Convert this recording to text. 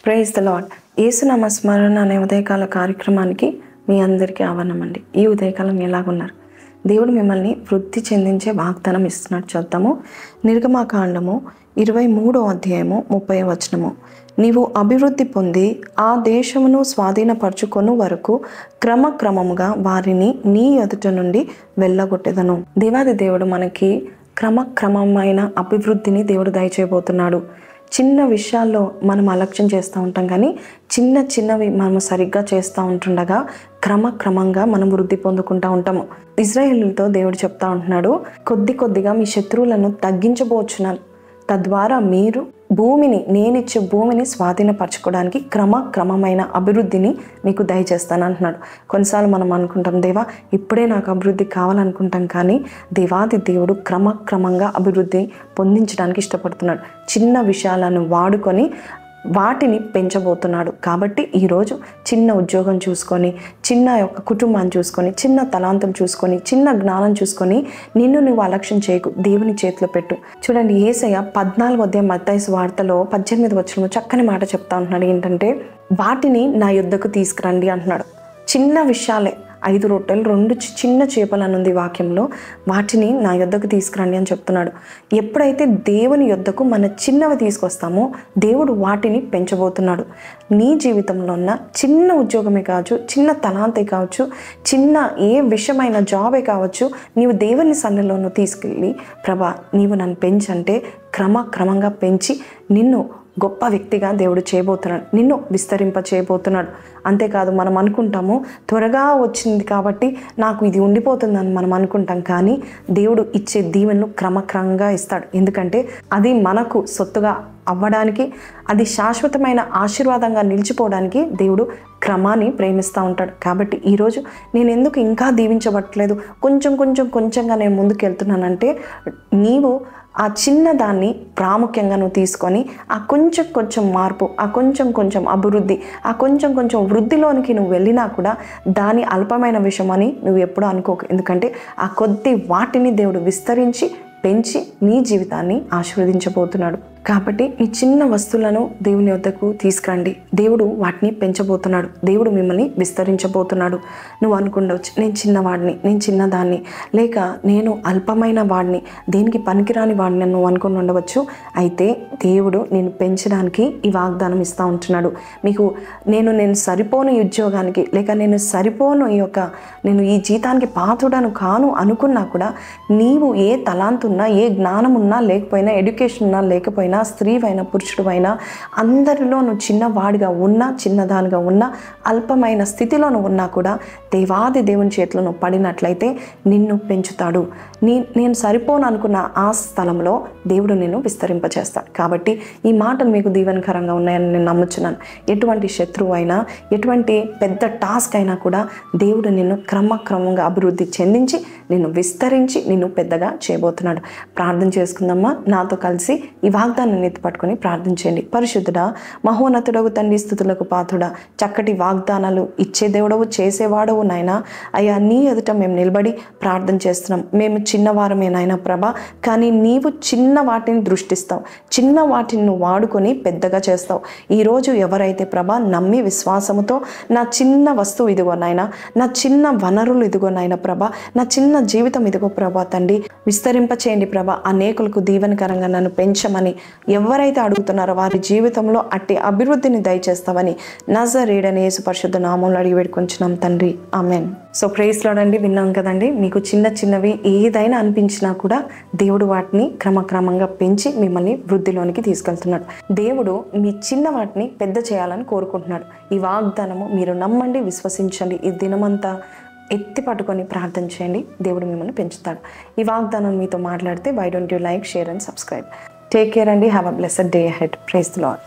Praise the lord. యేసునామ స్మరణ అనే ఉదయకాల కార్యక్రమానికి మీ అందరికీ ఆహ్వానమండి. ఈ ఉదయకాలం ఎలాగున్నారు? దేవుడు మిమ్మల్ని వృద్ధి చెందించే వాగ్దానం ఇస్తున్నట్టు చూద్దాము. నిర్గమాకాండము 23వ అధ్యాయము 30వ వచనము. నీవు అభివృద్ధి పొంది ఆ దేశమును స్వాధీనపరచుకొను వరకు క్రమక్రమముగా వారిని నీ ఎదుట నుండి వెళ్ళగొట్టెదను. దేవాది దేవుడు మనకి క్రమక్రమమైన అభివృద్ధిని దేవుడు దయచేయబోతున్నాడు. చిన్న విషయాల్లో మనం అలక్ష్యం చేస్తూ ఉంటాం, కానీ చిన్నవి మనం సరిగ్గా చేస్తూ ఉంటుండగా క్రమక్రమంగా మనం వృద్ధి పొందుకుంటూ ఉంటాము. ఇజ్రాయేలుతో దేవుడు చెప్తా ఉంటున్నాడు, కొద్దిగా మీ శత్రువులను తగ్గించబోచున్నాను, తద్వారా మీరు నేనిచ్చే భూమిని స్వాధీనపరచుకోవడానికి క్రమమైన అభివృద్ధిని మీకు దయచేస్తాను అంటున్నాడు. కొన్నిసార్లు మనం అనుకుంటాం, దేవా ఇప్పుడే నాకు అభివృద్ధి కావాలనుకుంటాం, కానీ దేవాది దేవుడు క్రమంగా అభివృద్ధి పొందించడానికి ఇష్టపడుతున్నాడు. చిన్న విషయాలను వాడుకొని వాటిని పెంచబోతున్నాడు. కాబట్టి ఈరోజు చిన్న ఉద్యోగం చూసుకొని, చిన్న యొక్క కుటుంబాన్ని చూసుకొని, చిన్న తలాంతం చూసుకొని, చిన్న జ్ఞానం చూసుకొని నిన్ను నువ్వు అలక్ష్యం చేయకు, దేవుని చేతిలో పెట్టు. చూడండి, యేసయ్య 14వ అధ్యాయం మత్తయి సువార్తలో 18వ వచనంలో చక్కని మాట చెప్తా ఉంటున్నాడు. ఏంటంటే, వాటిని నా యొద్దకు తీసుకురండి అంటున్నాడు. చిన్న విషయాలే, 5 రొట్టెలు 2 చిన్న చేపలు అనుంది వాక్యంలో, వాటిని నా యొద్దకు తీసుకురండి అని చెప్తున్నాడు. ఎప్పుడైతే దేవుని యొద్దకు మన చిన్నవి తీసుకొస్తామో దేవుడు వాటిని పెంచబోతున్నాడు. నీ జీవితంలో ఉన్న చిన్న ఉద్యోగమే కావచ్చు, చిన్న తలాంతే కావచ్చు, చిన్న ఏ విషయమైన జాబే కావచ్చు, నీవు దేవుని సన్నిధిలోనూ తీసుకెళ్ళి, ప్రభా నీవు నన్ను పెంచంటే క్రమంగా పెంచి నిన్ను గొప్ప వ్యక్తిగా దేవుడు చేయబోతున్నాడు, నిన్ను విస్తరింప చేయబోతున్నాడు. అంతేకాదు, మనం అనుకుంటాము త్వరగా వచ్చింది కాబట్టి నాకు ఇది ఉండిపోతుందని మనం అనుకుంటాం, కానీ దేవుడు ఇచ్చే దీవెనలు క్రమంగా ఇస్తాడు. ఎందుకంటే అది మనకు సొత్తుగా అవ్వడానికి, అది శాశ్వతమైన ఆశీర్వాదంగా నిలిచిపోవడానికి దేవుడు క్రమాన్ని ప్రేమిస్తూ ఉంటాడు. కాబట్టి ఈరోజు నేను ఎందుకు ఇంకా దీవించబట్టలేదు, కొంచెంగా నేను ముందుకు వెళ్తున్నానంటే, నీవు ఆ చిన్నదాన్ని ప్రాముఖ్యంగా నువ్వు తీసుకొని ఆ కొంచెం మార్పు, ఆ కొంచెం అభివృద్ధి, ఆ కొంచెం వృద్ధిలోనికి నువ్వు వెళ్ళినా కూడా దాని అల్పమైన విషయం అని నువ్వు ఎప్పుడూ అనుకోకు. ఎందుకంటే ఆ కొద్ది వాటిని దేవుడు విస్తరించి పెంచి నీ జీవితాన్ని ఆశీర్వదించబోతున్నాడు. కాబట్టి ఈ చిన్న వస్తువులను దేవుని వద్దకు తీసుకురండి. దేవుడు వాటిని పెంచబోతున్నాడు, దేవుడు మిమ్మల్ని విస్తరించబోతున్నాడు. నువ్వు అనుకుండవచ్చు, నేను చిన్నవాడిని, నేను చిన్నదాన్ని, లేక నేను అల్పమైన వాడిని, దేనికి పనికిరాని వాడిని నువ్వు అనుకుని ఉండవచ్చు. అయితే దేవుడు నేను పెంచడానికి ఈ వాగ్దానం ఇస్తూ ఉంటున్నాడు. మీకు నేను సరిపోను ఈ ఉద్యోగానికి, లేక నేను సరిపోను నేను ఈ జీతానికి పాత్రుడను కాను అనుకున్నా కూడా, నీవు ఏ తలాంతున్నా, ఏ జ్ఞానం ఉన్నా లేకపోయినా, ఎడ్యుకేషన్ ఉన్నా లేకపోయినా, స్త్రీవైనా పురుషుడువైనా అందరిలో నువ్వు చిన్నవాడిగా ఉన్నా, చిన్నదానిగా ఉన్నా, అల్పమైన స్థితిలో నువ్వు ఉన్నా కూడా దేవాది దేవుని చేతిలో నువ్వు పడినట్లయితే నిన్ను పెంచుతాడు. నేను సరిపోను అనుకున్న ఆ స్థలంలో దేవుడు నిన్ను విస్తరింపచేస్తాడు. కాబట్టి ఈ మాటలు మీకు దీవెనకరంగా ఉన్నాయని నేను నమ్ముచున్నాను. ఎటువంటి శత్రువు అయినా, ఎటువంటి పెద్ద టాస్క్ అయినా కూడా దేవుడు నిన్ను క్రమంగా అభివృద్ధి చెందించి, నిన్ను విస్తరించి, నిన్ను పెద్దగా చేయబోతున్నాడు. ప్రార్థన చేసుకుందామా? నాతో కలిసి ఈ వాగ్దానాన్ని ఎత్తిపట్టుకొని ప్రార్థన చేయండి. పరిశుద్ధుడా, మహోన్నతుడవు తండ్రి, స్తుతులకు పాత్రుడా, చక్కటి వాగ్దానాలు ఇచ్చే దేవుడవు, చేసేవాడవు నాయనా. అయ్యా, నీ ఎదుట మేము నిలబడి ప్రార్థన చేస్తున్నాం. మేము చిన్నవారమే నాయనా ప్రభా, కానీ నీవు చిన్న వాటిని దృష్టిస్తావు, చిన్న వాటిని నువ్వు వాడుకొని పెద్దగా చేస్తావు. ఈరోజు ఎవరైతే ప్రభా నమ్మి విశ్వాసముతో నా చిన్న వస్తువు ఇదిగో నాయనా, నా చిన్న వనరులు ఇదిగో నాయన ప్రభా, నా చిన్న జీవితం ఇదిగో ప్రభా తండ్రి, విస్తరింప చేయండి ప్రభా. అనేకులకు దీవెనకరంగా నన్ను పెంచమని ఎవరైతే అడుగుతున్నారో వారి జీవితంలో అట్టి అభివృద్ధిని దయచేస్తావని నజరేయుడైన యేసు పరిశుద్ధ నామములో అడిగి వేడుకొంచున్నాం తండ్రి, ఆమెన్. సో ప్రైజ్ లార్డ్ అండి. విన్నాం కదండి, మీకు చిన్నవి ఏదైనా అనిపించినా కూడా దేవుడు వాటిని క్రమంగా పెంచి మిమ్మల్ని వృద్ధిలోనికి తీసుకెళ్తున్నాడు. దేవుడు మీ చిన్న వాటిని పెద్ద చేయాలని కోరుకుంటున్నాడు. ఈ వాగ్దానము మీరు నమ్మండి, విశ్వసించండి. ఈ దినమంతా ఎత్తి పట్టుకొని ప్రార్థన చేయండి, దేవుడు మిమ్మల్ని పెంచుతాడు. ఈ వాగ్దానం మీతో మాట్లాడితే why don't you like, share and subscribe. Take care అండి. Have a blessed day ahead. Praise the lord.